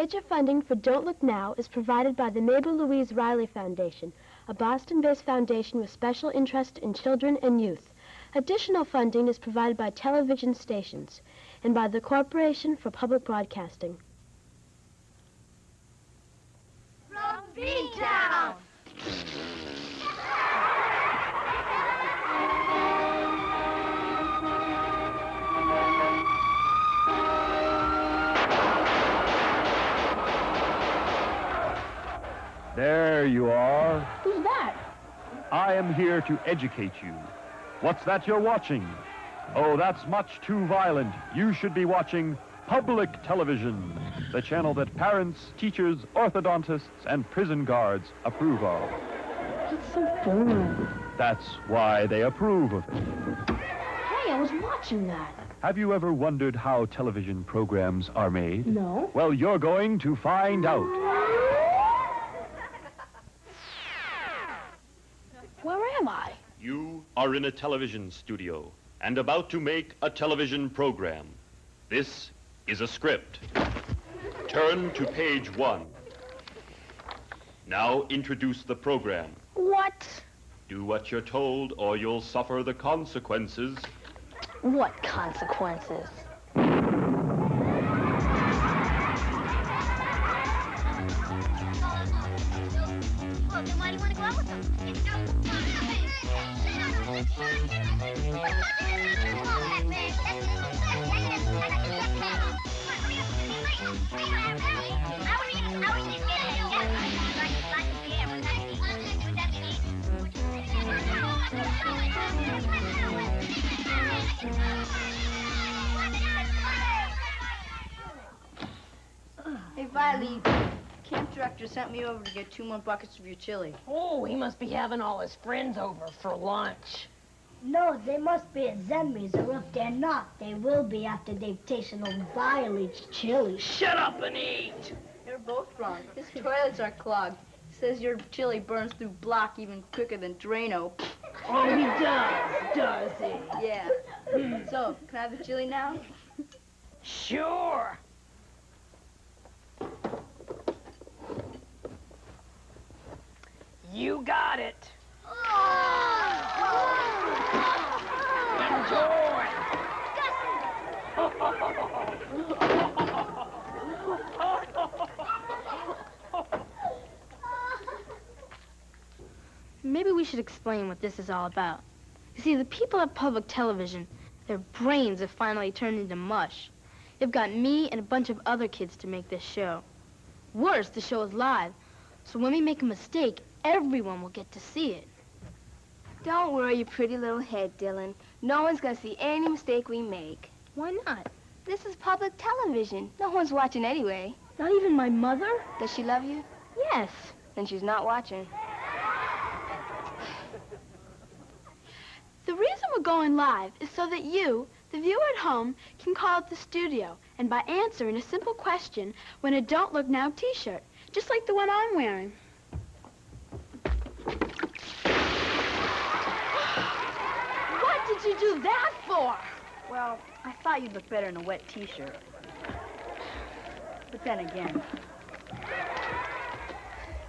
Major funding for Don't Look Now is provided by the Mabel Louise Riley Foundation, a Boston-based foundation with special interest in children and youth. Additional funding is provided by television stations and by the Corporation for Public Broadcasting. From B-Town! There you are. Who's that? I am here to educate you. What's that you're watching? Oh, that's much too violent. You should be watching public television, the channel that parents, teachers, orthodontists, and prison guards approve of. It's so boring. That's why they approve of it. Hey, I was watching that. Have you ever wondered how television programs are made? No. Well, you're going to find out. Where am I? You are in a television studio and about to make a television program. This is a script. Turn to page 1. Now introduce the program. What? Do what you're told or you'll suffer the consequences. What consequences? Well, then why do you want to go out with them? Hey, Viley, camp director sent me over to get 2 more buckets of your chili. Oh, he must be having all his friends over for lunch. No, they must be at Zemmy's, or if they're not, they will be after they've tasted old Viley's chili. Shut up and eat! You're both wrong. His toilets are clogged. He says your chili burns through block even quicker than Drano. Oh, he does he? Yeah. So, can I have the chili now? Sure. You got it. Enjoy. Maybe we should explain what this is all about. You see, the people at public television, their brains have finally turned into mush. They've got me and a bunch of other kids to make this show. Worse, the show is live, so when we make a mistake, everyone will get to see it. Don't worry your pretty little head, Dylan. No one's gonna see any mistake we make. Why not? This is public television. No one's watching anyway. Not even my mother? Does she love you? Yes. Then she's not watching. The reason we're going live is so that you, the viewer at home, can call up the studio and by answering a simple question win a Don't Look Now t-shirt, just like the one I'm wearing. What did you do that for? Well, I thought you'd look better in a wet t-shirt. But then again...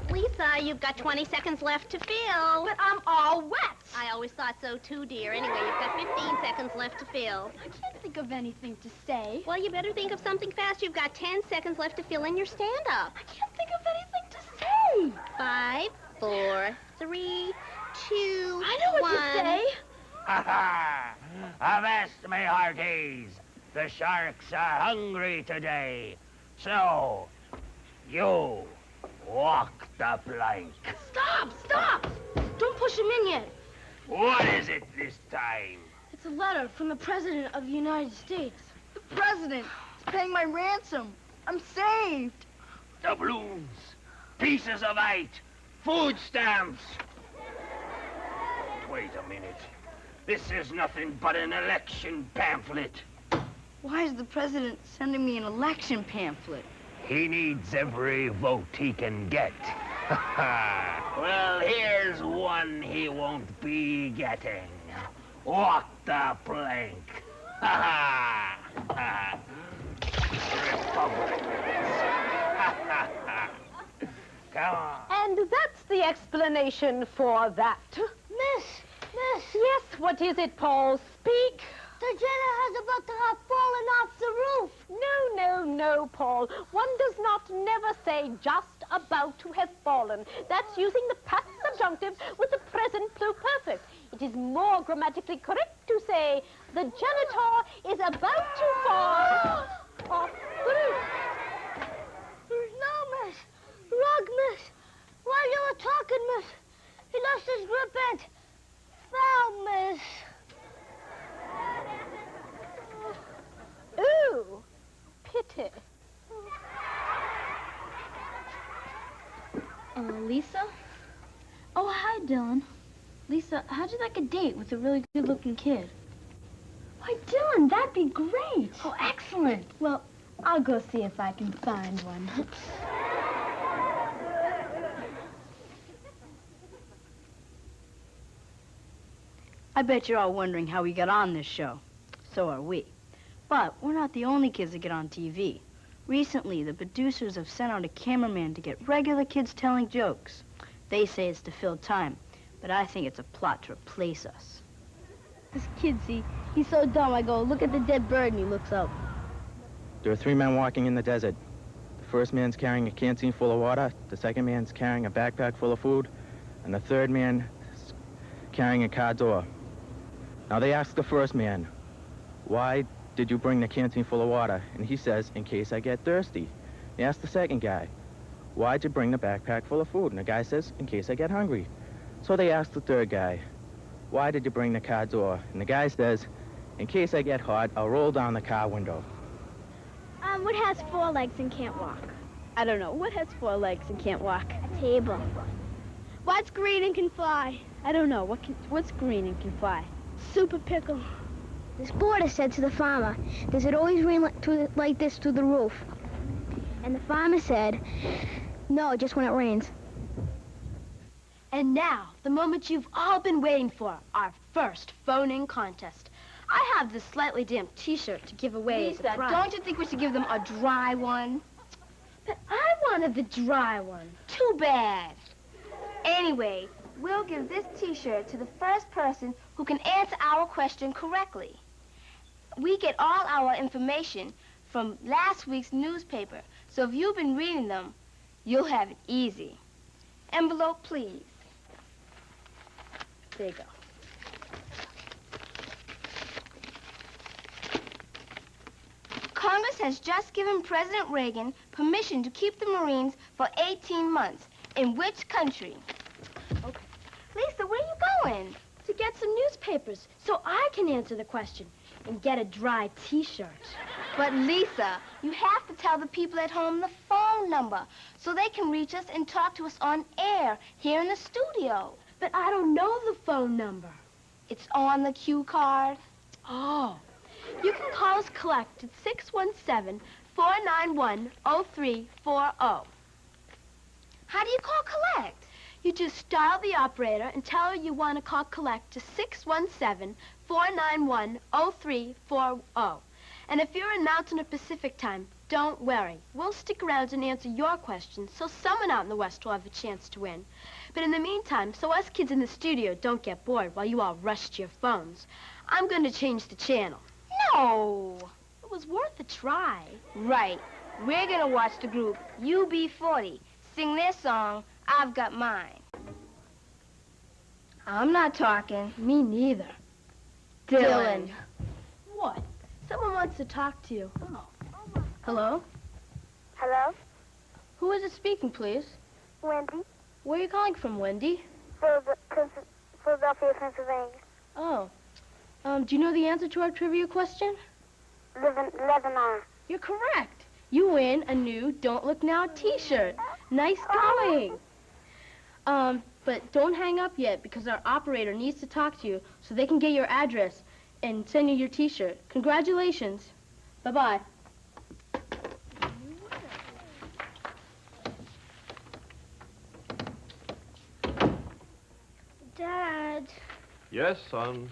Lisa, you've got 20 seconds left to fill. But I'm all wet. I always thought so too, dear. Anyway, you've got 15 seconds left to fill. I can't think of anything to say. Well, you better think of something fast. You've got 10 seconds left to fill in your stand-up. I can't think of anything to say. 5, 4, 3, 2, I know what 1. to say. Ha ha! Avast, my hearties. The sharks are hungry today. So, you walk the plank. Stop! Don't push him in yet. What is it this time? It's a letter from the President of the United States. The president is paying my ransom. I'm saved. Doubloons, pieces of 8, food stamps. Wait a minute. This is nothing but an election pamphlet. Why is the president sending me an election pamphlet? He needs every vote he can get. Well, here's one he won't be getting. Walk the plank. Republicans. Come on. And that's the explanation for that. Miss! Yes, what is it, Paul? Speak. The janitor has about to have fallen off the roof. No, Paul. One does not never say just about to have fallen. That's using the past subjunctive with the present pluperfect. It is more grammatically correct to say the janitor is about to fall off the roof. No, miss. Wrong, miss. While you were talking, miss, he lost his grip and fell, miss. Ooh, pity. Lisa? Oh, hi, Dylan. Lisa, how'd you like a date with a really good-looking kid? Why, Dylan, that'd be great. Oh, excellent. Well, I'll go see if I can find one. I bet you're all wondering how we got on this show. So are we. But we're not the only kids that get on TV. Recently, the producers have sent out a cameraman to get regular kids telling jokes. They say it's to fill time, but I think it's a plot to replace us. This kid, see, he's so dumb. I go, look at the dead bird, and he looks up. There are 3 men walking in the desert. The first man's carrying a canteen full of water, the second man's carrying a backpack full of food, and the third man is carrying a car door. Now they ask the first man, why did you bring the canteen full of water? And he says, in case I get thirsty. They ask the second guy, why'd you bring the backpack full of food? And the guy says, in case I get hungry. So they ask the third guy, why did you bring the car door? And the guy says, in case I get hot, I'll roll down the car window. What has 4 legs and can't walk? I don't know. What has 4 legs and can't walk? A table. What's green and can fly? I don't know. What's green and can fly? Super pickle. This boarder said to the farmer, does it always rain like this through the roof? And the farmer said, no, just when it rains. And now, the moment you've all been waiting for, our first phone-in contest. I have this slightly damp T-shirt to give away as a prize. Don't you think we should give them a dry one? But I wanted the dry one. Too bad. Anyway, we'll give this T-shirt to the first person who can answer our question correctly. We get all our information from last week's newspaper, so if you've been reading them, you'll have it easy. Envelope, please. There you go. Congress has just given President Reagan permission to keep the Marines for 18 months. In which country? Okay. Lisa, where are you going? To get some newspapers, so I can answer the question and get a dry T-shirt. But Lisa, you have to tell the people at home the phone number so they can reach us and talk to us on air here in the studio. But I don't know the phone number. It's on the cue card. Oh. You can call us collect at 617-491-0340. How do you call collect? You just dial the operator and tell her you want to call collect to 617-491-0340. And if you're in Mountain or Pacific time, don't worry. We'll stick around and answer your questions so someone out in the West will have a chance to win. But in the meantime, so us kids in the studio don't get bored while you all rush to your phones, I'm going to change the channel. No! It was worth a try. Right. We're going to watch the group UB40 sing their song, I've Got Mine. I'm not talking. Me neither. Dylan. What? Someone wants to talk to you. Oh. Hello? Hello? Who is it speaking, please? Wendy? Where are you calling from, Wendy? Philadelphia, Pennsylvania. Oh. Do you know the answer to our trivia question? Lebanon. You're correct. You win a new Don't Look Now T-shirt. Nice going. But don't hang up yet because our operator needs to talk to you so they can get your address and send you your T-shirt. Congratulations. Bye-bye. Dad, Yes, son.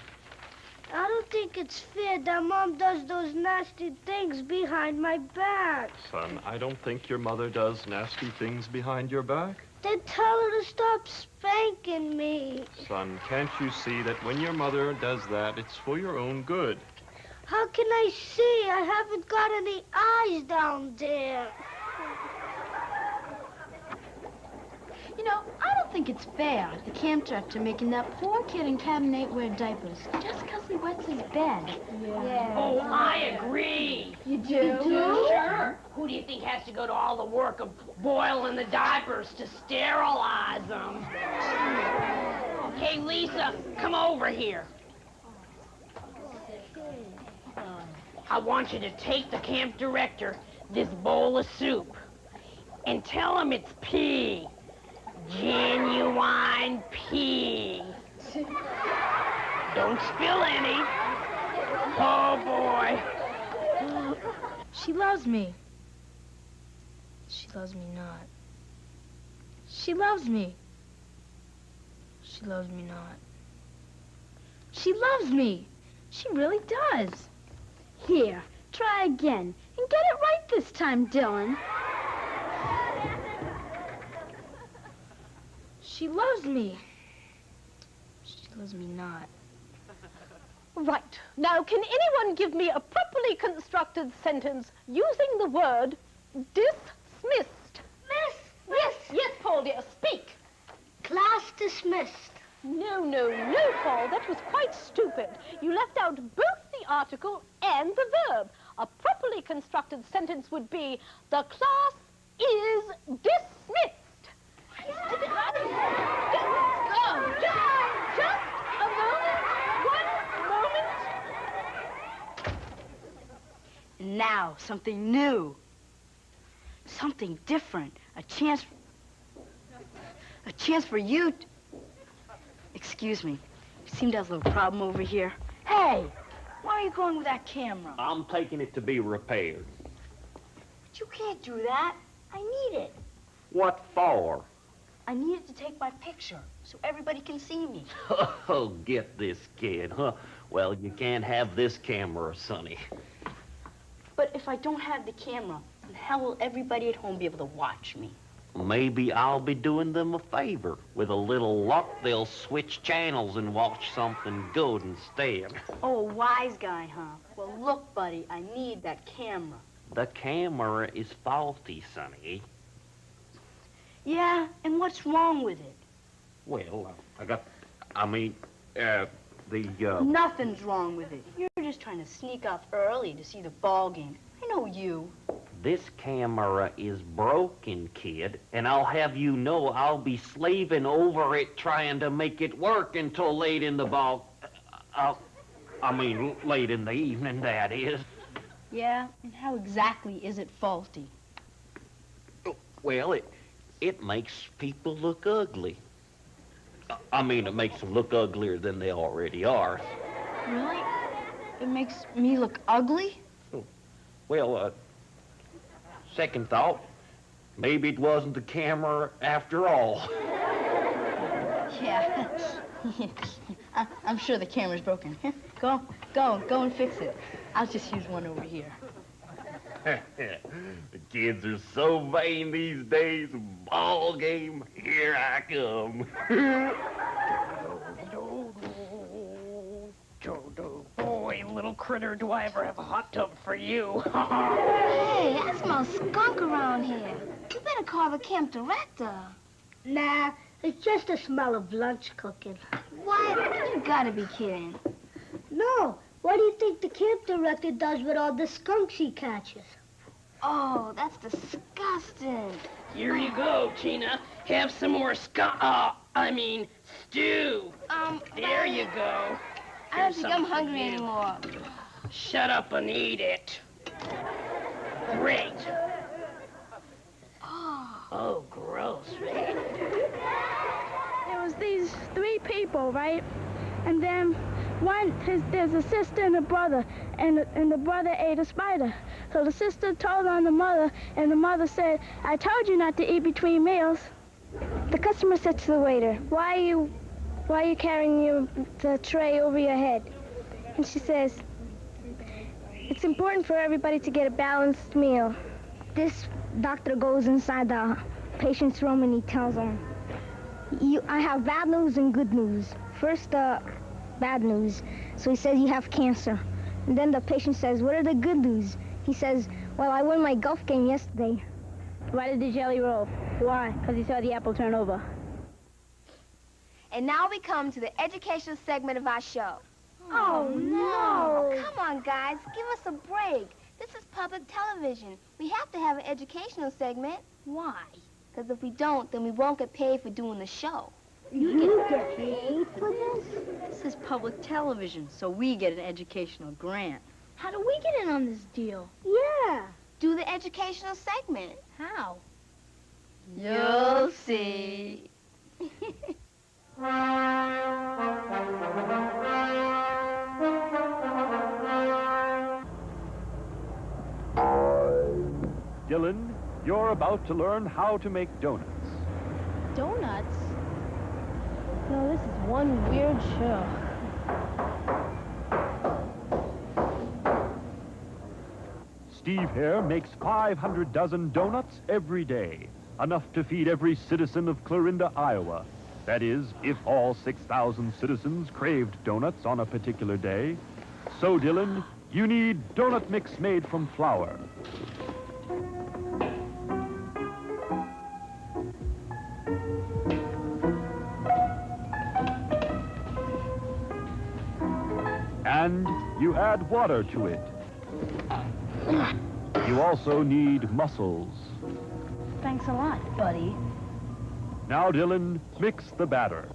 I don't think it's fair that Mom does those nasty things behind my back. Son, I don't think your mother does nasty things behind your back. Then tell her to stop spanking me. Son, can't you see that when your mother does that, it's for your own good? How can I see? I haven't got any eyes down there. You know, I don't think it's fair, the camp director making that poor kid in cabin 8 wear diapers just because he wets his bed. Yeah. Oh, I agree. You do? Sure. Who do you think has to go to all the work of boiling the diapers to sterilize them? Hey, Lisa, come over here. I want you to take the camp director this bowl of soup and tell him it's pea. Genuine pea. Don't spill any. Oh, boy. She loves me. She loves me not. She loves me. She loves me not. She loves me. She really does. Here, try again. And get it right this time, Dylan. She loves me. She loves me not. Right. Now, can anyone give me a properly constructed sentence using the word dismissed? Yes, Paul, dear, speak. Class dismissed. No, Paul, that was quite stupid. You left out both the article and the verb. A properly constructed sentence would be, the class is dismissed. Just a moment. One moment. Now, something new. Something different. A chance for you to... Excuse me. You seem to have a little problem over here. Hey! Why are you going with that camera? I'm taking it to be repaired. But you can't do that. I need it. What for? I need it to take my picture so everybody can see me. Oh, get this kid, huh? Well, you can't have this camera, Sonny. But if I don't have the camera, then how will everybody at home be able to watch me? Maybe I'll be doing them a favor. With a little luck, they'll switch channels and watch something good instead. Oh, a wise guy, huh? Well, look, buddy, I need that camera. The camera is faulty, Sonny. Yeah, and what's wrong with it? Well, Nothing's wrong with it. You're just trying to sneak off early to see the ball game. I know you. This camera is broken, kid, and I'll have you know I'll be slaving over it trying to make it work until late in the late in the evening, that is. Yeah, and how exactly is it faulty? Well, it makes people look ugly. It makes them look uglier than they already are. Really? It makes me look ugly? Well, second thought, maybe it wasn't the camera after all. Yeah. I'm sure the camera's broken. Go and fix it. I'll just use one over here. The kids are so vain these days. Ball game, here I come. Boy, little critter, do I ever have a hot tub for you. Hey, that smells skunk around here. You better call the camp director. Nah, it's just the smell of lunch cooking. What? You gotta be kidding. No, what do you think the camp director does with all the skunks he catches? Oh, that's disgusting. Here you go, Tina. Have some more stew. There you go. I don't think I'm hungry anymore. Shut up and eat it. Great. Oh, gross, right? There was these 3 people, right? And then there's a sister and a brother, and the brother ate a spider. So the sister told on the mother, and the mother said, I told you not to eat between meals. The customer said to the waiter, why are you carrying the tray over your head? And she says, it's important for everybody to get a balanced meal. This doctor goes inside the patient's room and he tells him, I have bad news and good news. First, bad news. So he says, you have cancer. And then the patient says, what are the good news? He says, well, I won my golf game yesterday. Why did the jelly roll? Why? Because he saw the apple turn over. And now we come to the educational segment of our show. Oh, no. Come on, guys. Give us a break. This is public television. We have to have an educational segment. Why? Because if we don't, then we won't get paid for doing the show. You get paid for this? This is public television, so we get an educational grant. How do we get in on this deal? Yeah. Do the educational segment. How? You'll see. Dylan, you're about to learn how to make donuts. Donuts? No, this is one weird show. Steve here makes 500 dozen donuts every day, enough to feed every citizen of Clarinda, Iowa. That is, if all 6,000 citizens craved donuts on a particular day. So, Dylan, you need donut mix made from flour. And you add water to it. You also need mussels. Thanks a lot, buddy. Now, Dylan, mix the batter.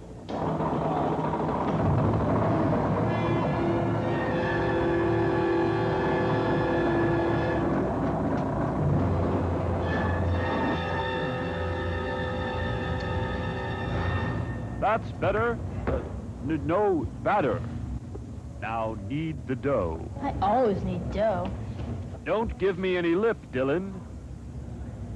That's better. No, batter. Now knead the dough. I always need dough. Don't give me any lip, Dylan.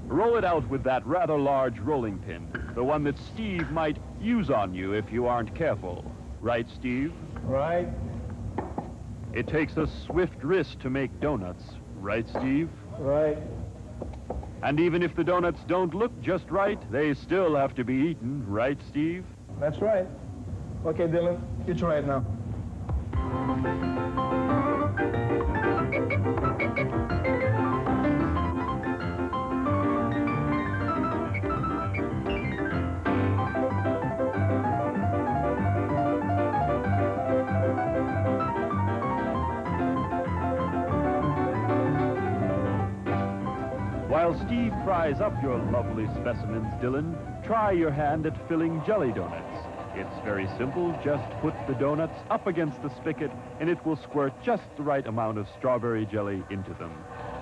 Roll it out with that rather large rolling pin, the one that Steve might use on you if you aren't careful. Right, Steve? Right. It takes a swift wrist to make donuts. Right, Steve? Right. And even if the donuts don't look just right, they still have to be eaten. Right, Steve? That's right. Okay, Dylan, you try it now. While Steve fries up your lovely specimens, Dylan, try your hand at filling jelly donuts. It's very simple. Just put the donuts up against the spigot, and it will squirt just the right amount of strawberry jelly into them.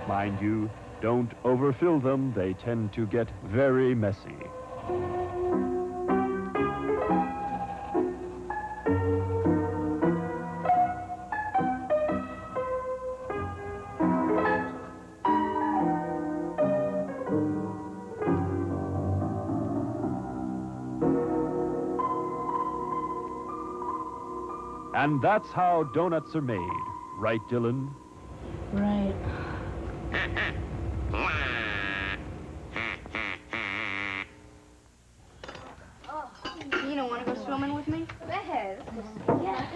Mind you, don't overfill them. They tend to get very messy. And that's how donuts are made. Right, Dylan? Right. You don't want to go swimming with me? Go ahead.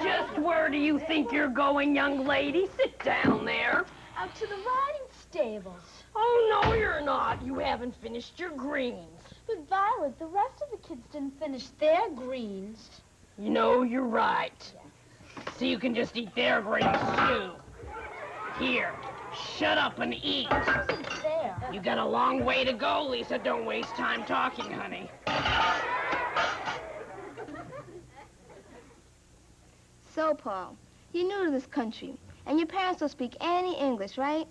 Just where do you think you're going, young lady? Sit down there. Out to the riding stables. Oh, no, you're not. You haven't finished your greens. But Violet, the rest of the kids didn't finish their greens. You know, you're right. So you can just eat their greens, too. Here, shut up and eat. There. You got a long way to go, Lisa. Don't waste time talking, honey. So, Paul, you're new to this country, and your parents don't speak any English, right?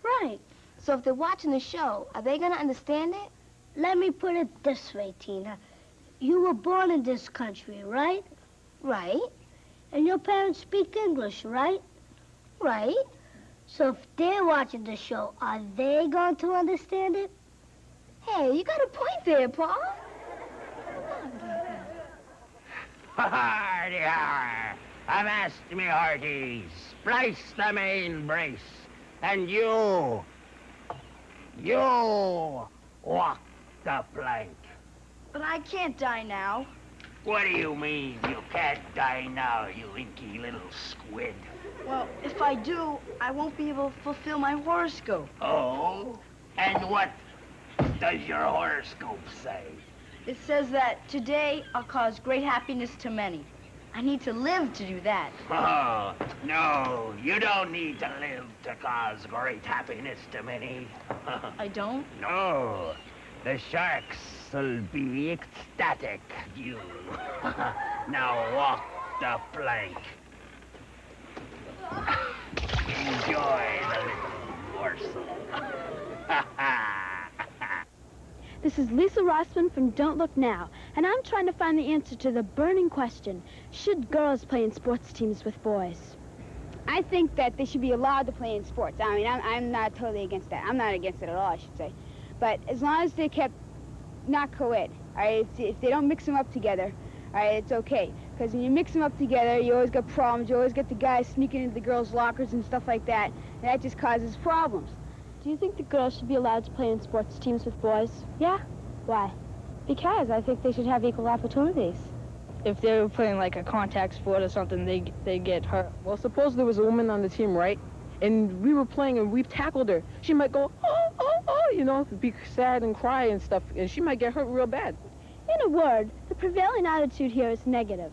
Right. So if they're watching the show, are they going to understand it? Let me put it this way, Tina. You were born in this country, right? Right. And your parents speak English, right? Right. So if they're watching the show, are they going to understand it? Hey, you got a point there, Paul. Hardy-har! Avast me hearties, splice the main brace, and you walk the the plank. But I can't die now. What do you mean you can't die now, you inky little squid? Well, if I do, I won't be able to fulfill my horoscope. Oh? And what does your horoscope say? It says that today I'll cause great happiness to many. I need to live to do that. Oh, no, you don't need to live to cause great happiness to many. I don't? No, the sharks will be ecstatic at you. Now walk the plank. Enjoy the little morsel. This is Lisa Rossman from Don't Look Now, and I'm trying to find the answer to the burning question, should girls play in sports teams with boys? I think that they should be allowed to play in sports. I mean, I'm not totally against that. I'm not against it at all, I should say. But as long as they're kept not co-ed, all right? If they don't mix them up together, all right, it's okay. Because when you mix them up together, you always get problems. You always get the guys sneaking into the girls' lockers and stuff like that. And that just causes problems. Do you think the girls should be allowed to play in sports teams with boys? Yeah. Why? Because I think they should have equal opportunities. If they were playing like a contact sport or something, they get hurt. Well, suppose there was a woman on the team, right? And we were playing and we've tackled her. She might go, oh, you know, be sad and cry and stuff, and she might get hurt real bad. In a word, the prevailing attitude here is negative.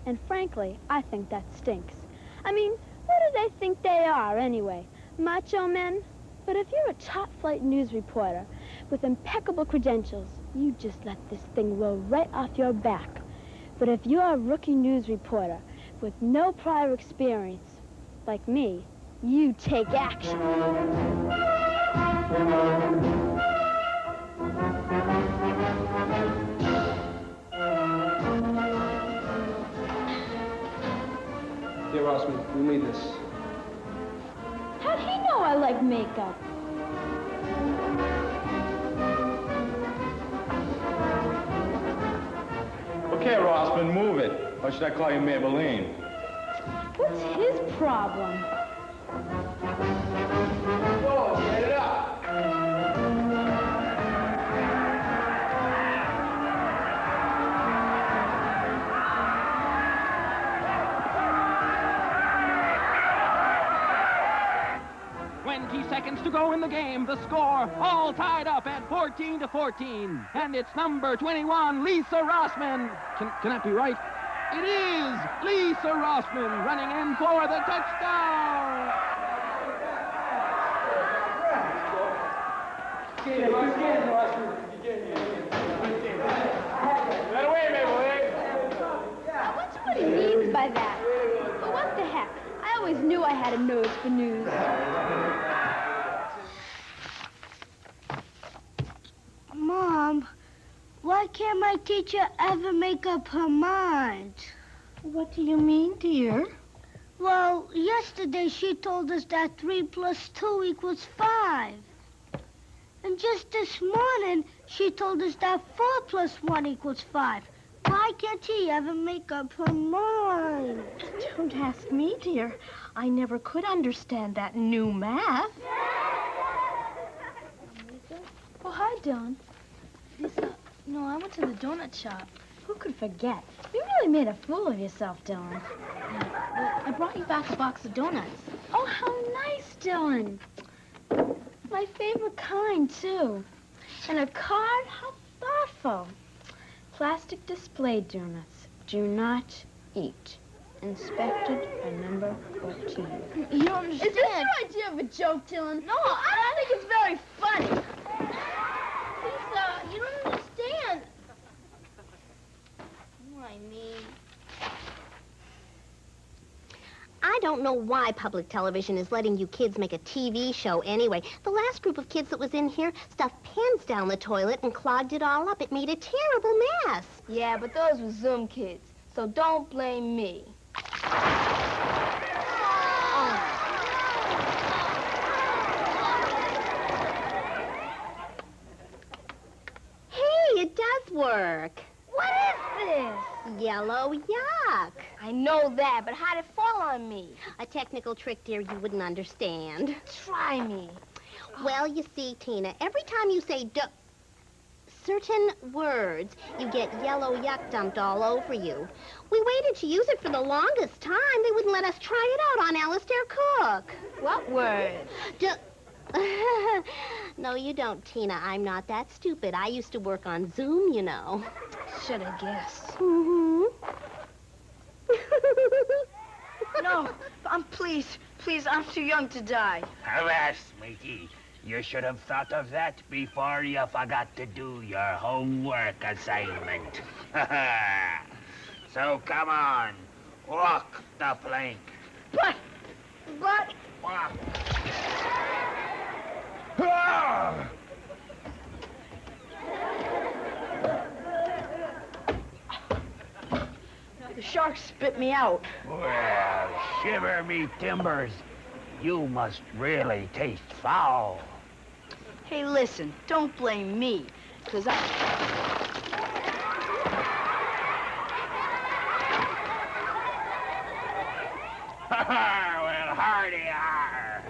And frankly, I think that stinks. I mean, what do they think they are, anyway? Macho men? But if you're a top-flight news reporter with impeccable credentials, you just let this thing roll right off your back. But if you're a rookie news reporter with no prior experience, like me, you take action. Dear Rossman, we made this. How'd he know I like makeup? Okay, Rossman, move it. Or should I call you Maybelline? What's his problem? Whoa, get it up. Seconds to go in the game. The score all tied up at 14-14. And it's number 21, Lisa Rossman. Can that be right? It is Lisa Rossman running in for the touchdown. That away, Maybelline. I wonder what he means by that. But what the heck? I always knew I had a nose for news. Mom, why can't my teacher ever make up her mind? What do you mean, dear? Well, yesterday she told us that 3 plus 2 equals 5. And just this morning, she told us that 4 plus 1 equals 5. Why can't she ever make up her mind? Don't ask me, dear. I never could understand that new math. Oh, hi, Dylan. I went to the donut shop. Who could forget? You really made a fool of yourself, Dylan. I brought you back a box of donuts. Oh, how nice, Dylan. My favorite kind, too. And a card? How thoughtful. Plastic display donuts. Do not eat. Inspected by number 14. You don't understand. Is this your idea of a joke, Dylan? No, I don't think it's very funny. Lisa, you don't understand. What I mean. I don't know why public television is letting you kids make a TV show anyway. The last group of kids that was in here stuffed pens down the toilet and clogged it all up. It made a terrible mess. Yeah, but those were Zoom kids, so don't blame me. Hey, it does work. What is this? Yellow yuck. I know that, but how'd it fall on me? A technical trick, dear, you wouldn't understand. Try me. Well, you see, Tina, every time you say certain words, you get yellow yuck dumped all over you. We waited to use it for the longest time. They wouldn't let us try it out on Alistair Cook. What word? No, you don't, Tina. I'm not that stupid. I used to work on Zoom, you know. Should have guessed. Mm-hmm. No, please, I'm too young to die. Harass, matey. You should have thought of that before you forgot to do your homework assignment. So come on, walk the plank. But... Walk. Ah! The shark spit me out. Well, shiver me timbers. You must really taste foul. Hey, listen, don't blame me, because I... Well, hardy are.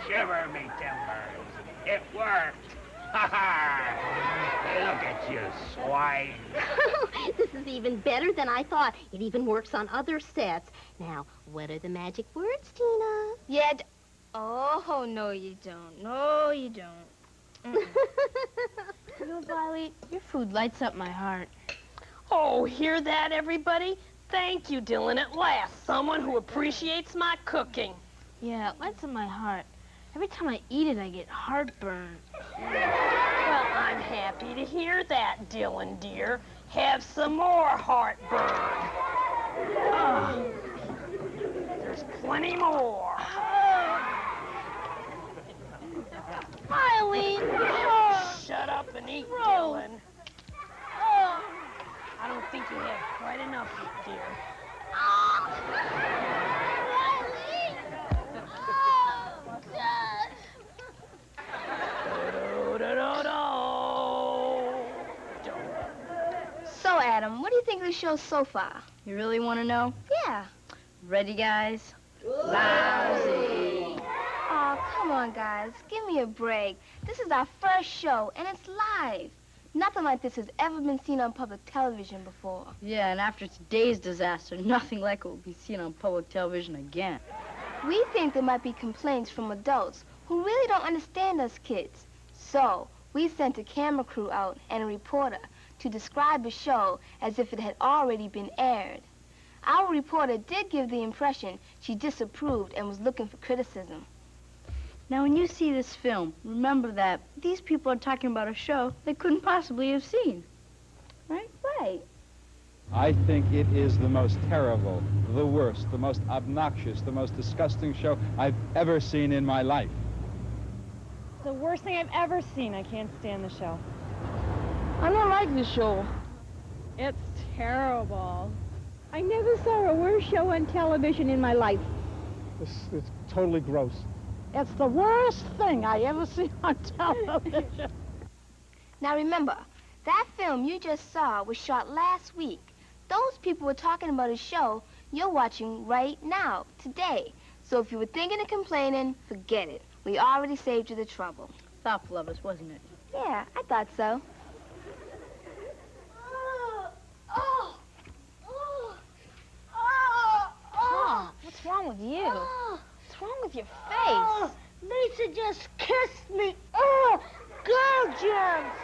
Shiver me timbers. It worked. Look at you, swine. This is even better than I thought. It even works on other sets. Now, what are the magic words, Tina? Yeah, oh, no, you don't. No, you don't. You know, Violet, your food lights up my heart. Oh, hear that, everybody? Thank you, Dylan, at last. Someone who appreciates my cooking. Yeah, it lights up my heart. Every time I eat it, I get heartburn. Well, I'm happy to hear that, Dylan, dear. Have some more heartburn. There's plenty more. Eileen! Shut up and eat, Dylan. I don't think you have quite enough, dear. So, Adam, what do you think of the show so far? You really want to know? Yeah. Ready, guys? Lousy. Oh, come on, guys. Give me a break. This is our first show, and it's live. Nothing like this has ever been seen on public television before. Yeah, and after today's disaster, nothing like it will be seen on public television again. We think there might be complaints from adults who really don't understand us kids. So, we sent a camera crew out and a reporter to describe the show as if it had already been aired. Our reporter did give the impression she disapproved and was looking for criticism. Now, when you see this film, remember that these people are talking about a show they couldn't possibly have seen. Right? Right. I think it is the most terrible, the worst, the most obnoxious, the most disgusting show I've ever seen in my life. The worst thing I've ever seen. I can't stand the show. I don't like the show. It's terrible. I never saw a worse show on television in my life. It's totally gross. It's the worst thing I ever seen on television. Now remember, that film you just saw was shot last week. Those people were talking about a show you're watching right now, today. So if you were thinking of complaining, forget it. We already saved you the trouble. Thoughtful of us, wasn't it? Yeah, I thought so. Tom, what's wrong with you? What's wrong with your face? Lisa just kissed me. Oh, girl germs.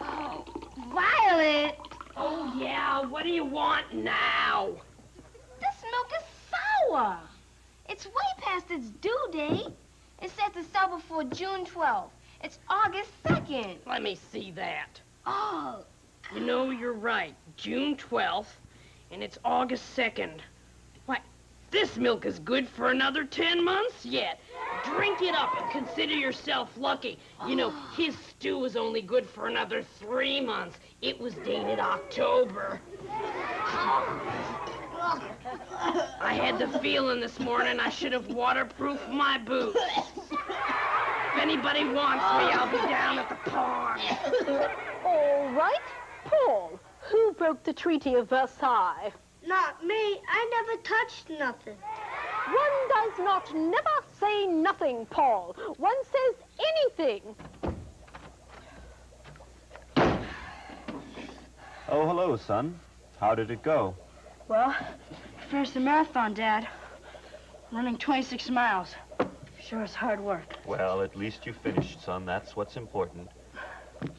Oh, Violet! Oh, yeah, what do you want now? This milk is sour. It's way past its due date. It says to sell before June 12th. It's August 2nd. Let me see that. Oh. You know, you're right. June 12th, and it's August 2nd. Why, this milk is good for another 10 months yet. Drink it up and consider yourself lucky. You know, his stew was only good for another 3 months. It was dated October. I had the feeling this morning I should have waterproofed my boots. If anybody wants me, I'll be down at the pond. All right, Paul, who broke the Treaty of Versailles? Not me. I never touched nothing. One does not never say nothing, Paul. One says anything. Oh, hello, son. How did it go? Well, finished the marathon, Dad. Running 26 miles. Sure is hard work. Well, at least you finished, son. That's what's important.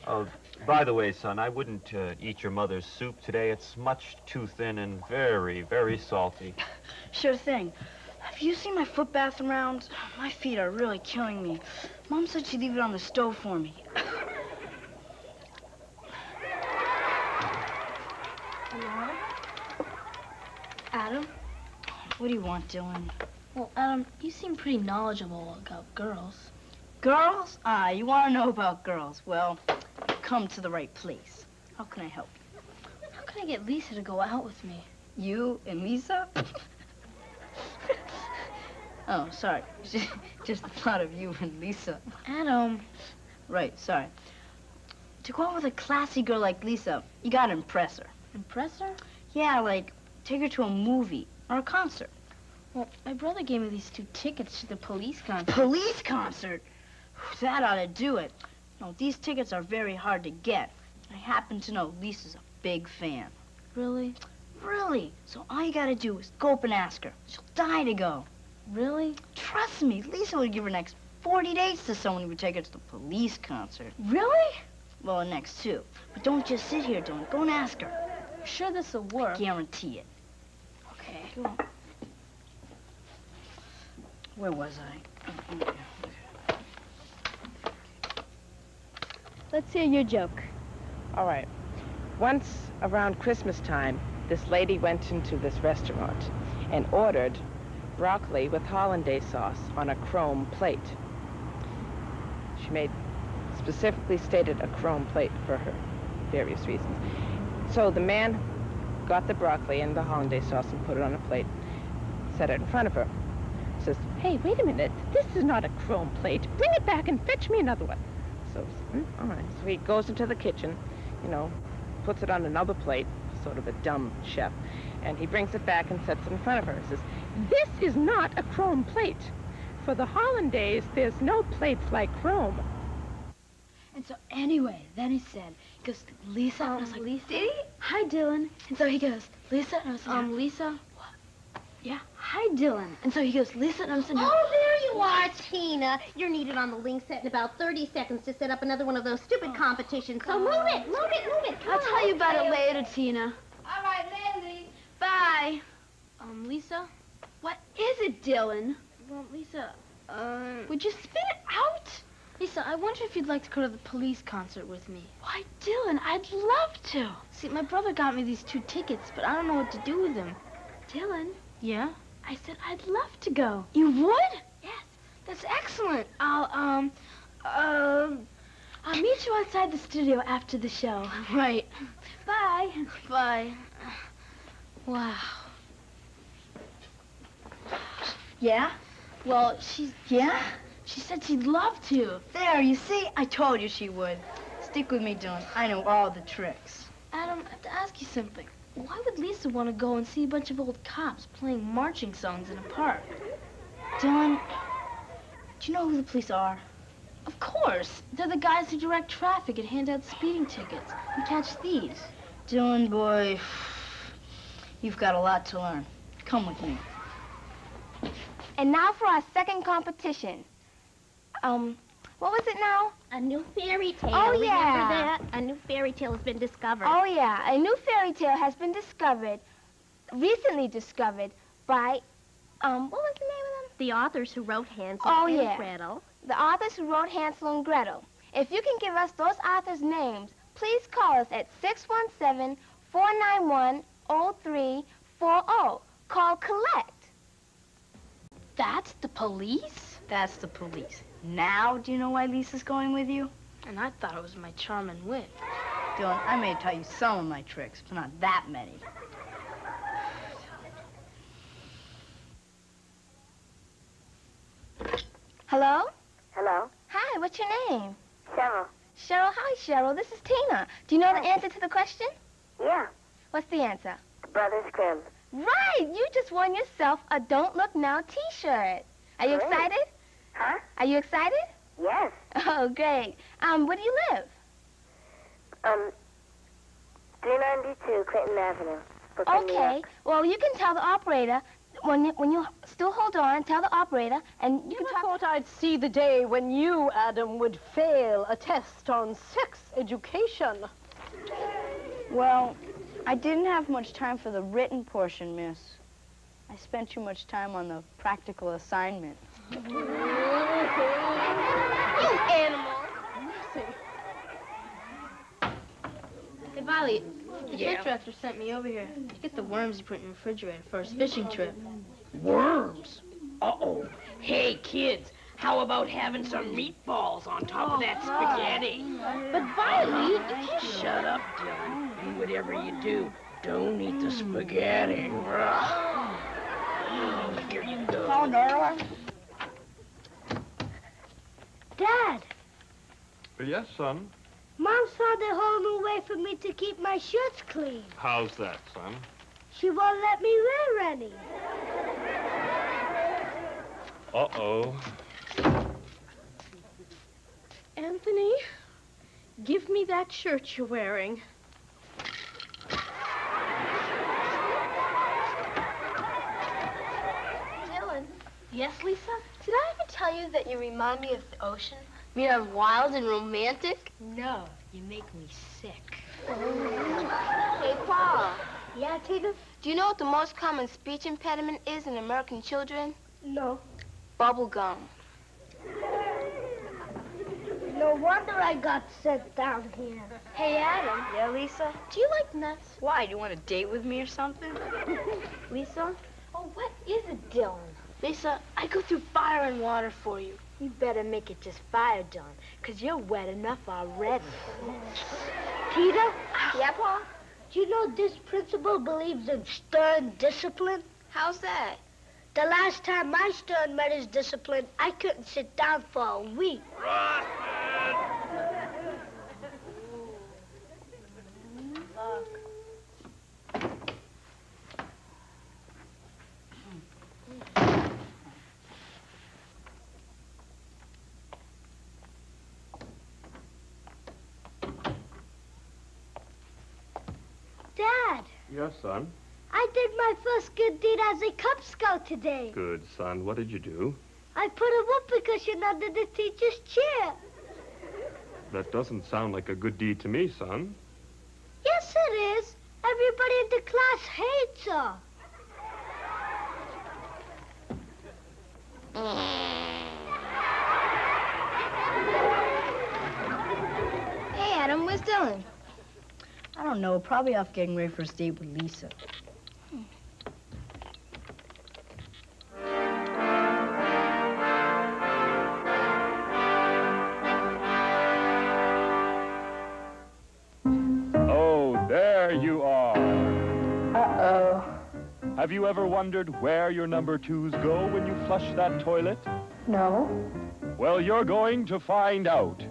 Oh, by the way, son, I wouldn't eat your mother's soup today. It's much too thin and very, very salty. Sure thing. Have you seen my foot bath around? My feet are really killing me. Mom said she'd leave it on the stove for me. Hello? Adam? What do you want, Dylan? Well, Adam, you seem pretty knowledgeable about girls. Girls? Ah, you want to know about girls. Well, come to the right place. How can I help you? How can I get Lisa to go out with me? You and Lisa? Oh, sorry. Just the thought of you and Lisa. Adam. Right, sorry. To go out with a classy girl like Lisa, you gotta impress her. Impress her? Yeah, like take her to a movie or a concert. Well, my brother gave me these 2 tickets to the police concert. Police concert? That ought to do it. No, these tickets are very hard to get. I happen to know Lisa's a big fan. Really? Really? So all you gotta do is go up and ask her. She'll die to go. Really? Trust me, Lisa would give her next 40 days to someone who would take her to the police concert. Really? Well, the next 2. But don't just sit here, Dylan. Go and ask her. I'm sure this'll work. I guarantee it. Okay. Go on. Where was I? Let's hear your joke. All right. Once around Christmas time, this lady went into this restaurant and ordered broccoli with hollandaise sauce on a chrome plate. She specifically stated a chrome plate for her various reasons. So the man got the broccoli and the hollandaise sauce and put it on a plate, set it in front of her. Says, "Hey, wait a minute, this is not a chrome plate. Bring it back and fetch me another one." So, all right. So he goes into the kitchen, puts it on another plate, sort of a dumb chef, and he brings it back and sets it in front of her. He says, "This is not a chrome plate. For the hollandaise, there's no plates like chrome." And so anyway, then he goes, Lisa? And I was like, Lisa? Did he? Hi, Dylan. And so he goes, Lisa? And I was like, Lisa? What? Yeah, hi, Dylan. And so he goes, Lisa? And I was like, oh, there you are, Tina. You're needed on the link set in about 30 seconds to set up another one of those stupid competitions. So move it. I'll tell you about it later, Tina. All right, Lily. Bye. Lisa? What is it, Dylan? Well, Lisa, would you spit it out? Lisa, I wonder if you'd like to go to the police concert with me. Why, Dylan, I'd love to. See, my brother got me these 2 tickets, but I don't know what to do with them. Dylan? Yeah? I said I'd love to go. You would? Yes. That's excellent. I'll meet you outside the studio after the show. Right. Bye. Bye. Wow. Yeah? Well, Yeah? she said she'd love to. There, you see? I told you she would. Stick with me, Dylan. I know all the tricks. Adam, I have to ask you something. Why would Lisa want to go and see a bunch of old cops playing marching songs in a park? Dylan, do you know who the police are? Of course. They're the guys who direct traffic and hand out speeding tickets and catch thieves. Dylan, boy, you've got a lot to learn. Come with me. And now for our second competition. What was it now? A new fairy tale. Oh, Remember yeah. that? A new fairy tale has been discovered. Oh, yeah. A new fairy tale has been recently discovered by, what was the name of them? The authors who wrote Hansel and Gretel. The authors who wrote Hansel and Gretel. If you can give us those authors' names, please call us at 617-491-0340. Call collect. That's the police? That's the police. Now, do you know why Lisa's going with you? And I thought it was my charm and wit. Dylan, I may tell you some of my tricks, but not that many. Hello? Hello? Hi, what's your name? Cheryl. Cheryl, hi, Cheryl. This is Tina. Do you know the answer to the question? Yeah. What's the answer? Brothers Grimm. Right, you just won yourself a Don't Look Now t-shirt. Are you excited? Huh? Are you excited? Yes. Oh, great. Where do you live? 392 Clinton Avenue. Brooklyn, New Okay, York. well, you can tell the operator, when you still hold on, tell the operator, and you can I talk... thought I'd see the day when you, Adam, would fail a test on sex education. Well, I didn't have much time for the written portion, miss. I spent too much time on the practical assignment. You animal! Hey, Violet, the church director sent me over here to get the worms you put in the refrigerator for his fishing trip. Worms? Uh-oh. Hey, kids, how about having some meatballs on top of that spaghetti? But Violet, you can't... Shut up, Dylan. And whatever you do, don't eat the spaghetti. Here you go. Oh, no. Dad, Yes, son. Mom found a whole new way for me to keep my shirts clean. How's that, son? She won't let me wear any. Uh-oh. Anthony, give me that shirt you're wearing. Dylan. Yes, Lisa? Did I ever tell you that you remind me of the ocean? You are wild and romantic? No, you make me sick. Hey, Paul. Yeah, Tina? Do you know what the most common speech impediment is in American children? No. Bubble gum. No wonder I got sent down here. Hey, Adam. Yeah, Lisa? Do you like nuts? Why, do you want to date with me or something? Lisa? Oh, what is it, Dylan? Lisa, I go through fire and water for you. You better make it just fire, Don, because you're wet enough already. Tita? Yeah, Paul? Do you know this principal believes in stern discipline? How's that? The last time my stern met his discipline, I couldn't sit down for a week. Dad, Yes, son. I did my first good deed as a Cub Scout today. Good, son. What did you do? I put a whoopee cushion under the teacher's chair. That doesn't sound like a good deed to me, son. Yes, it is. Everybody in the class hates her. Hey, Adam, where's Dylan? I don't know, probably off getting ready for a date with Lisa. Oh, there you are. Uh-oh. Have you ever wondered where your number twos go when you flush that toilet? No. Well, you're going to find out. Did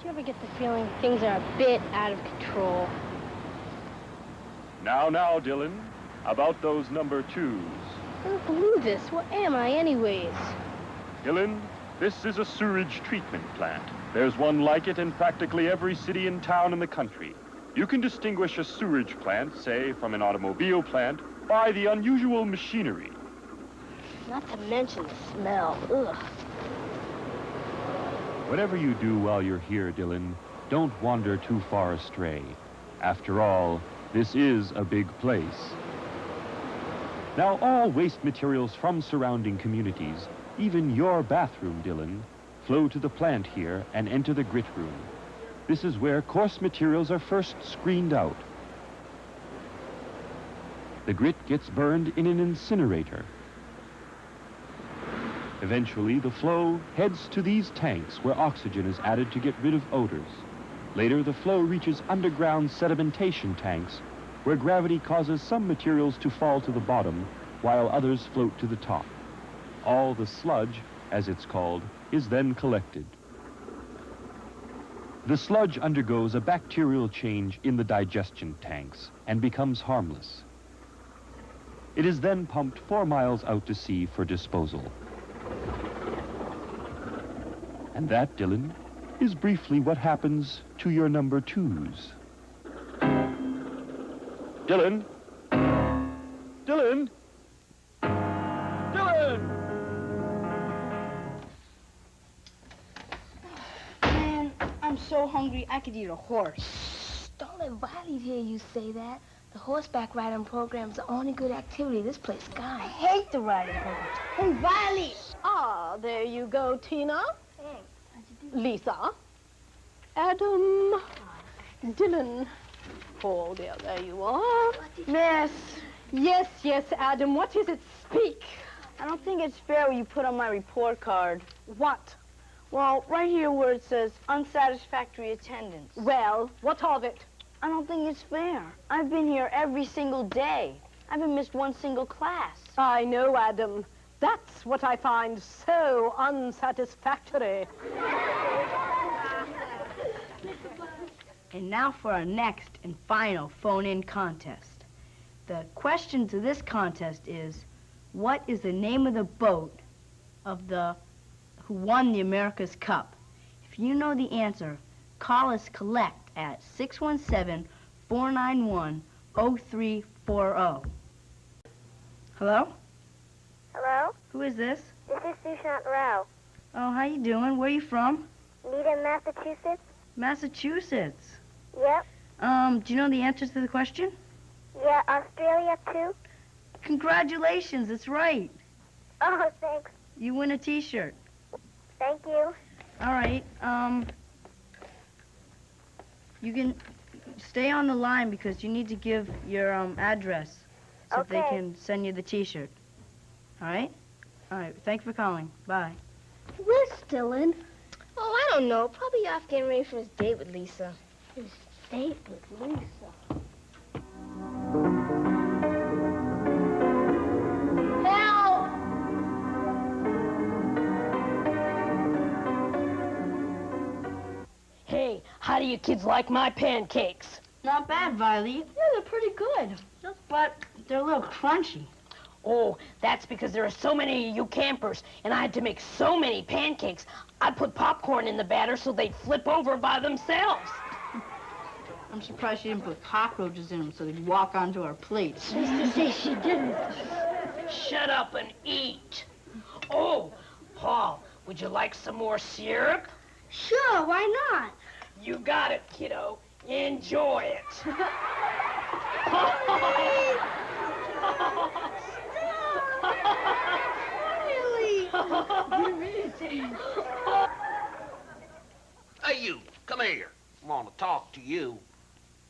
you ever get the feeling things are a bit out of control? Now, Dylan, about those number twos. I don't believe this. What am I, anyways? Dylan, this is a sewage treatment plant. There's one like it in practically every city and town in the country. You can distinguish a sewage plant, say, from an automobile plant, by the unusual machinery. Not to mention the smell. Ugh. Whatever you do while you're here, Dylan, don't wander too far astray. After all, this is a big place. Now, all waste materials from surrounding communities, even your bathroom, Dylan, flow to the plant here and enter the grit room. This is where coarse materials are first screened out. The grit gets burned in an incinerator. Eventually, the flow heads to these tanks where oxygen is added to get rid of odors. Later, the flow reaches underground sedimentation tanks where gravity causes some materials to fall to the bottom while others float to the top. All the sludge, as it's called, is then collected. The sludge undergoes a bacterial change in the digestion tanks and becomes harmless. It is then pumped 4 miles out to sea for disposal. And that, Dylan, is briefly what happens to your number 2s. Dylan? Dylan? Dylan! Man, I'm so hungry I could eat a horse. Don't let Wiley hear you say that. The horseback riding program's the only good activity this place got. I hate the riding program. Hey, Wiley! Ah, there you go, Tina. Lisa. Adam. Dylan. Oh, dear, there you are. Miss. Yes, yes, Adam. What is it? Speak. I don't think it's fair what you put on my report card. What? Well, right here where it says unsatisfactory attendance. Well, what of it? I don't think it's fair. I've been here every single day. I haven't missed one single class. I know, Adam. That's what I find so unsatisfactory. And now for our next and final phone-in contest. The question to this contest is, what is the name of the boat of who won the America's Cup? If you know the answer, call us collect at 617-491-0340. Hello? Hello? Who is this? This is Sushant Rao. Oh, how you doing? Where are you from? Needham, Massachusetts? Massachusetts. Yep. Do you know the answers to the question? Yeah, Australia too? Congratulations, that's right. Oh, thanks. You win a t-shirt. Thank you. All right, you can stay on the line because you need to give your address so that they can send you the t-shirt. All right? All right, thanks for calling. Bye. Where's Dylan? Oh, I don't know. Probably off getting ready for his date with Lisa. His date with Lisa. Help! Hey, how do you kids like my pancakes? Not bad, Viley. Yeah, they're pretty good. But they're a little crunchy. Oh, that's because there are so many of you campers, and I had to make so many pancakes. I put popcorn in the batter so they'd flip over by themselves. I'm surprised she didn't put cockroaches in them so they'd walk onto our plates. Who's to say she didn't? Shut up and eat. Oh, Paul, would you like some more syrup? Sure, why not? You got it, kiddo. Enjoy it. Hey, you, come here. I want to talk to you.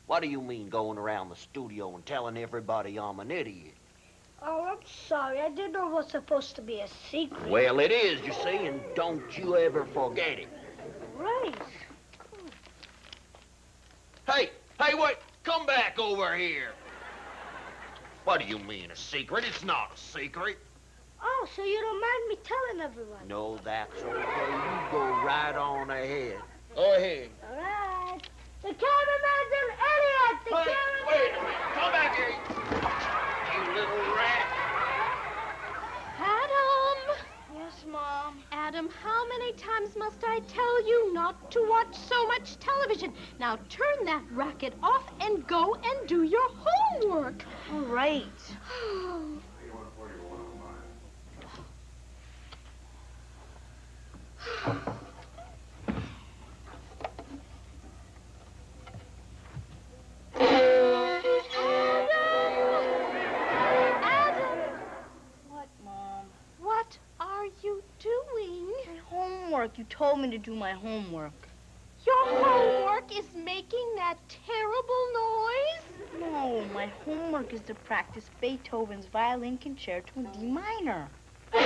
What do you mean going around the studio and telling everybody I'm an idiot? Oh, I'm sorry. I didn't know it was supposed to be a secret. Well, it is, you see, and don't you ever forget it. Right. Hey, wait, come back over here. What do you mean, a secret? It's not a secret. Oh, so you don't mind me telling everyone? No, that's okay. You go right on ahead. Go ahead. All right. The cameraman's an idiot! The cameraman... Wait a minute. Come back here, you little rat. Adam! Yes, Mom? Adam, how many times must I tell you not to watch so much television? Now turn that racket off and go and do your homework. All right. You told me to do my homework. Your homework is making that terrible noise? No, my homework is to practice Beethoven's Violin Concerto in D minor. Until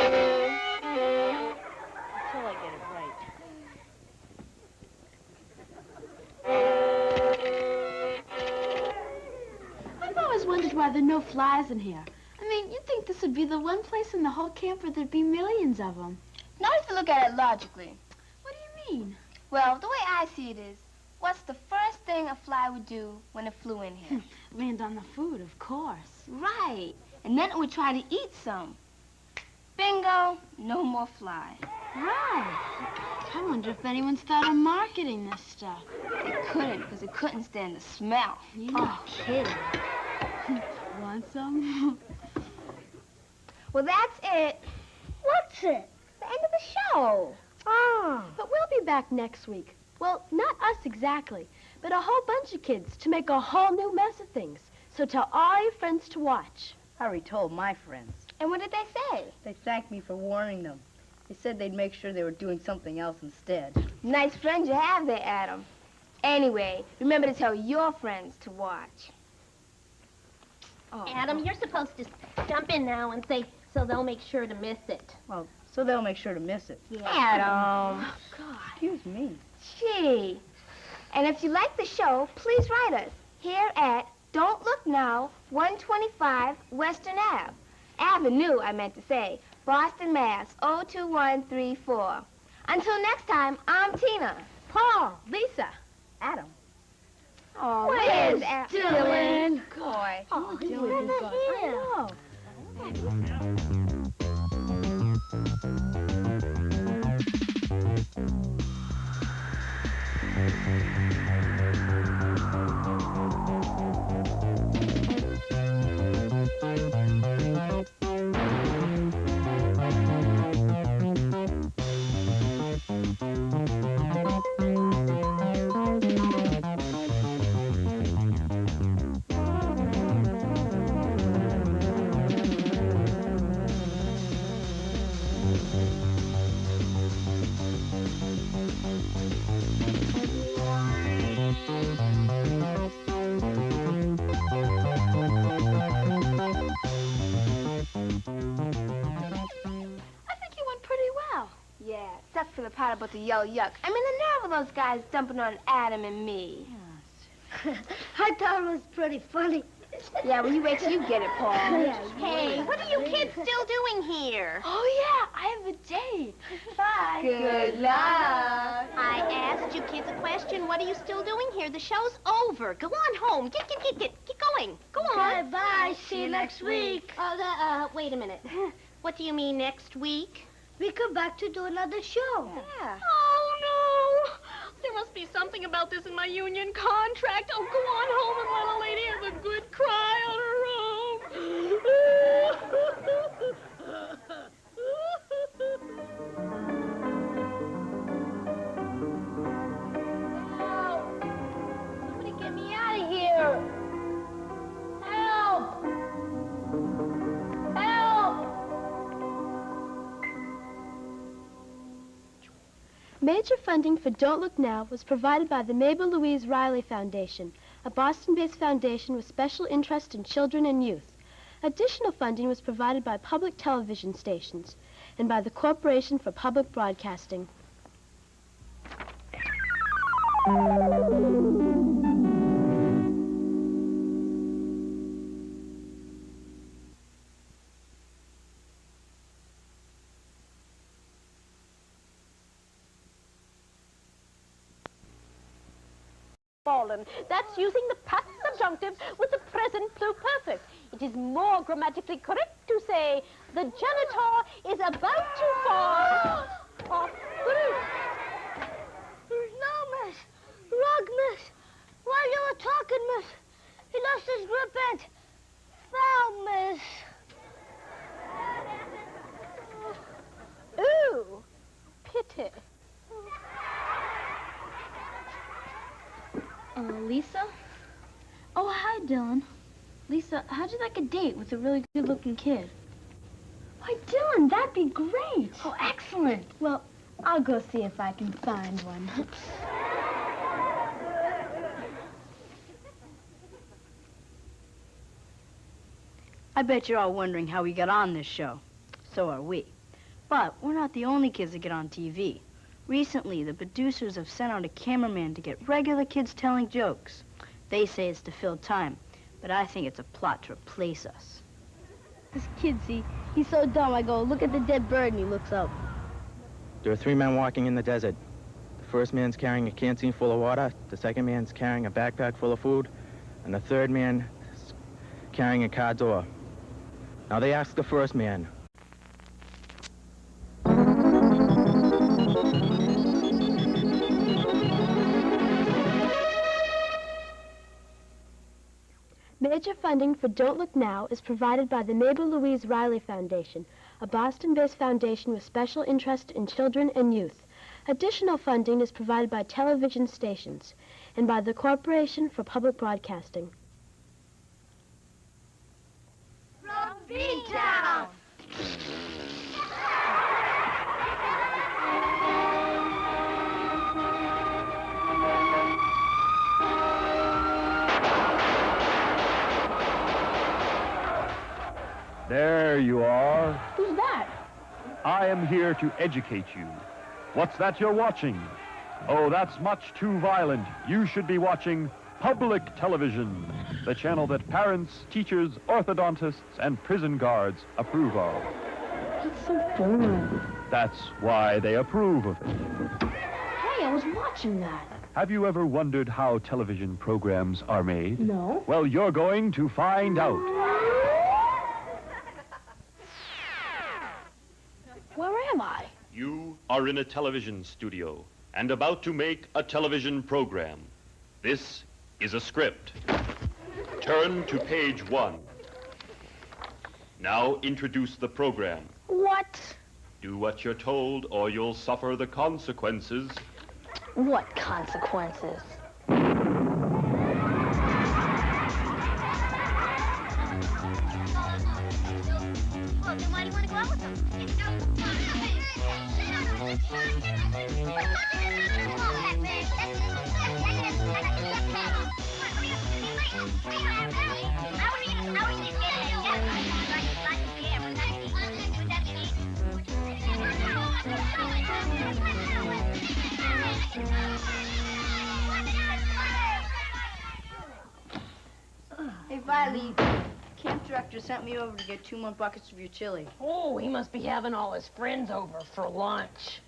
I get it right. I've always wondered why there are no flies in here. I mean, you'd think this would be the one place in the whole camp where there'd be millions of them. Not if you look at it logically. What do you mean? Well, the way I see it is, What's the first thing a fly would do when it flew in here? Land on the food, of course. Right. And then it would try to eat some. Bingo, no more fly. Right. I wonder if anyone's thought of marketing this stuff. They couldn't, because it couldn't stand the smell. Yeah. Oh, kidding. Want some? Well, that's it. What's it? The end of the show. Oh. But we'll be back next week. Well, not us exactly, but a whole bunch of kids to make a whole new mess of things. So tell all your friends to watch. I already told my friends. And what did they say? They thanked me for warning them. They said they'd make sure they were doing something else instead. Nice friends you have there, Adam. Anyway, remember to tell your friends to watch. Oh. Adam, you're supposed to jump in now and say, so they'll make sure to miss it. Well, so they'll make sure to miss it. Yeah. Adam. Oh, God. Excuse me. Gee. And if you like the show, please write us here at Don't Look Now, 125 Western Ave. Avenue, I meant to say. Boston, Mass. 02134. Until next time, I'm Tina. Paul, Lisa, Adam. Oh, where's Dylan? Boy. Oh, Dylan is here. I know. Except for the part about the yellow yuck. I mean, the nerve of those guys dumping on Adam and me. I thought it was pretty funny. Yeah, well, you wait till you get it, Paul. Hey, what are you kids still doing here? Oh, yeah, I have a date. Bye. Good luck. I asked you kids a question. What are you still doing here? The show's over. Go on home. Get going. Go on. Bye. See you next week. Wait a minute. What do you mean next week? We come back to do another show. Yeah. Oh, no. There must be something about this in my union contract. Oh, go on home and let a lady have a good cry on her Help! Somebody get me out of here! Help! Help! Major funding for Don't Look Now was provided by the Mabel Louise Riley Foundation, a Boston-based foundation with special interest in children and youth. Additional funding was provided by public television stations and by the Corporation for Public Broadcasting. fallen. That's using the past subjunctive with the present pluperfect. It is more grammatically correct to say the janitor is about to fall off the roof. No, miss. Wrong, miss. While you were talking, miss, he lost his grip and fell, miss. Ooh, pity. Lisa? Oh, hi, Dylan. Lisa, how'd you like a date with a really good-looking kid? Why, Dylan, that'd be great. Oh, excellent. Well, I'll go see if I can find one. I bet you're all wondering how we got on this show. So are we. But we're not the only kids that get on TV. Recently, the producers have sent out a cameraman to get regular kids telling jokes. They say it's to fill time, but I think it's a plot to replace us. This kid, see, he's so dumb. I go, look at the dead bird, and he looks up. There are 3 men walking in the desert. The first man's carrying a canteen full of water, the second man's carrying a backpack full of food, and the third man is carrying a car door. Now they ask the first man, Major funding for Don't Look Now is provided by the Mabel Louise Riley Foundation, a Boston-based foundation with special interest in children and youth. Additional funding is provided by television stations and by the Corporation for Public Broadcasting. From B-Town! There you are. Who's that? I am here to educate you. What's that you're watching? Oh, that's much too violent. You should be watching public television, the channel that parents, teachers, orthodontists, and prison guards approve of. That's so boring. That's why they approve of it. Hey, I was watching that. Have you ever wondered how television programs are made? No. Well, you're going to find out. Where am I? You are in a television studio and about to make a television program. This is a script. Turn to page 1. Now introduce the program. What? Do what you're told or you'll suffer the consequences. What consequences? Well, then why do you want to go out with them? Hey, Viley, camp director sent me over to get 2 more buckets of your chili. Oh, he must be having all his friends over for lunch.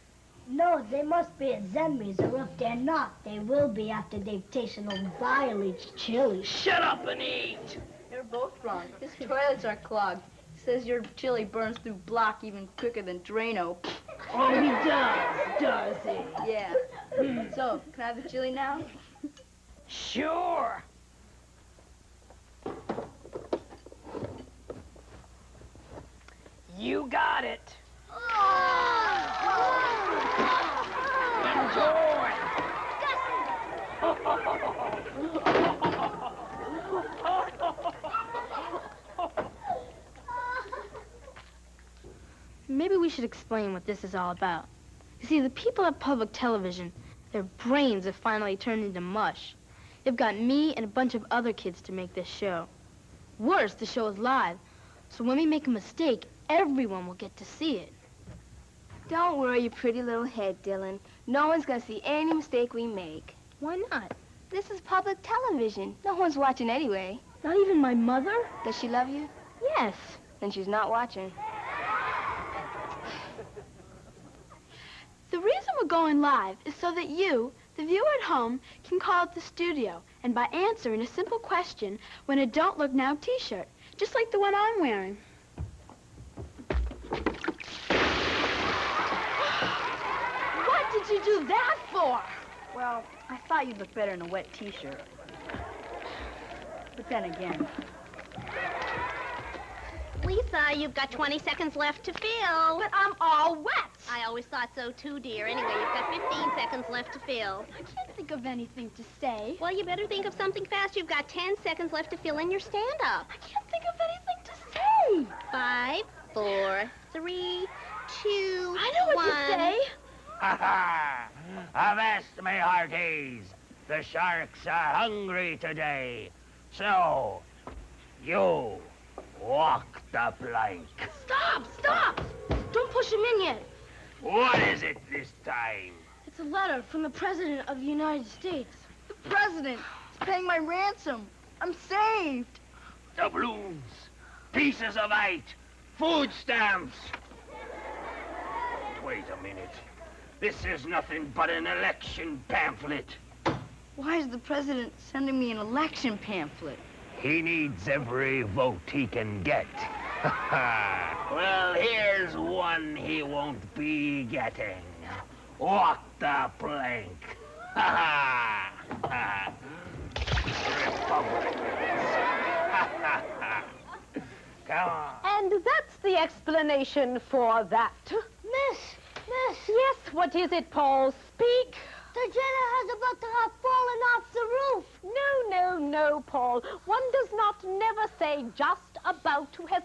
No, they must be at Zenry's, or if they're not, they will be after they've tasted old Viley's chili. Shut up and eat! You're both wrong. His toilets are clogged. He says your chili burns through block even quicker than Drano. Oh, he does he? Yeah. So, can I have the chili now? Sure. You got it. Enjoy. Maybe we should explain what this is all about. You see, the people at public television, their brains have finally turned into mush. They've got me and a bunch of other kids to make this show. Worse, the show is live, so when we make a mistake, everyone will get to see it. Don't worry your pretty little head, Dylan. No one's gonna see any mistake we make. Why not? This is public television. No one's watching anyway. Not even my mother? Does she love you? Yes. Then she's not watching. The reason we're going live is so that you, the viewer at home, can call up the studio and by answering a simple question, win a Don't Look Now t-shirt, just like the one I'm wearing. What did you do that for? Well, I thought you'd look better in a wet t-shirt. But then again... Lisa, you've got 20 seconds left to fill. But I'm all wet. I always thought so too, dear. Anyway, you've got 15 seconds left to fill. I can't think of anything to say. Well, you better think of something fast. You've got 10 seconds left to fill in your stand-up. I can't think of anything to say. 5, 4, 3, 2, I know what 1. to say. Ha-ha! Avast, me hearties. The sharks are hungry today. So, you walk the plank. Stop! Stop! Don't push him in yet. What is it this time? It's a letter from the President of the United States. The President is paying my ransom. I'm saved. Doubloons, pieces of 8, food stamps. Wait a minute. This is nothing but an election pamphlet. Why is the president sending me an election pamphlet? He needs every vote he can get. Well, here's one he won't be getting. What the plank? Come on. And that's the explanation for that. Miss! Yes, what is it, Paul? Speak. The janitor has about to have fallen off the roof. No, Paul. One does not never say just about to have